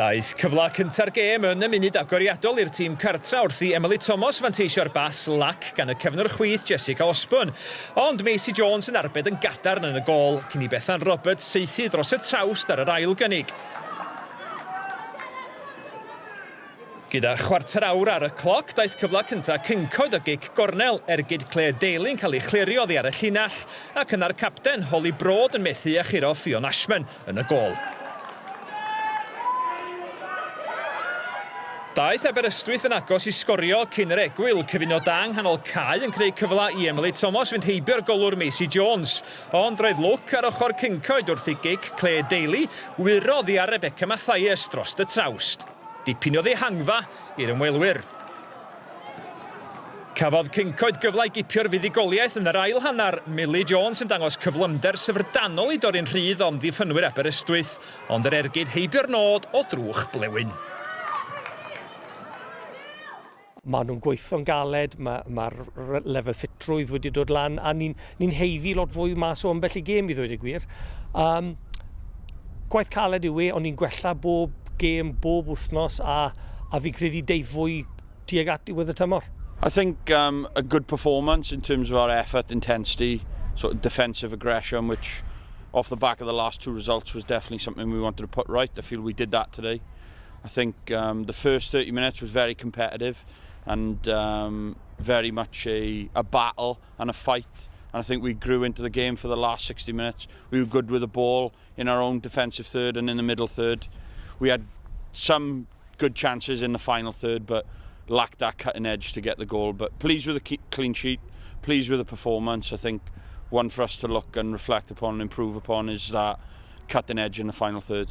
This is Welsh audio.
Daeth cyfla cynta'r gêm yn y munud agoriadol i'r tîm cartra wrth i Emily Thomas fanteisio'r bas lac gan y cefnwr chwith Jessica Osborn. Ond Macy Jones yn arbed yn gadarn yn y gol cyn i Bethan Roberts saethu dros y trawst ar yr ail gynnig. Gyda chwarter awr ar y cloc, daeth cyfla cynta Cyncoed o gic gornel ergyd Claire Daly'n cael ei chlirio oddi ar y llinell ac yna'r capten Holly Broad yn methu a churo Fiona Ashman yn y gol. Daeth Aberystwyth yn agos i sgorio cyn yr egwyl, cyfuno da nghanol cae yn creu cyfla i Emily Thomas fynd heibio'r golwr Macy Jones. Ond roedd lwc ar ochr Cyncoed wrth i gic Claire Daly wyrodd i ar Rebecca Mathias dros y trawst. Dipyn o ddehangfa i'r ymwelwyr. Cafodd Cyncoed gyfle i gipio'r fuddigoliaeth yn yr ail hannar. Millie Jones yn dangos cyflymder syfrdanol i dorri'n rhydd o'n ddiffynwyr Aberystwyth, ond yr ergyd heibio'r nod o drwch blewyn. Maen nhw'n gweithio'n galed, mae'r lefel ffitrwydd wedi dod lan, a ni'n heiddi lot fwy mas o ambell i gêm i ddweud y gwir. Gwaith caled yw ond ni'n gwella bob gêm, bob wythnos, a fi credu deud fwy tuag at diwedd y tymor. I think a good performance in terms of our effort, intensity, sort of defensive aggression, which off the back of the last two results was definitely something we wanted to put right. I feel we did that today. I think the first 30 minutes was very competitive and very much a battle and a fight. And I think we grew into the game for the last 60 minutes. We were good with the ball in our own defensive third and in the middle third. We had some good chances in the final third, but lacked that cutting edge to get the goal. But pleased with the clean sheet, pleased with the performance. I think one for us to look and reflect upon and improve upon is that cutting edge in the final third.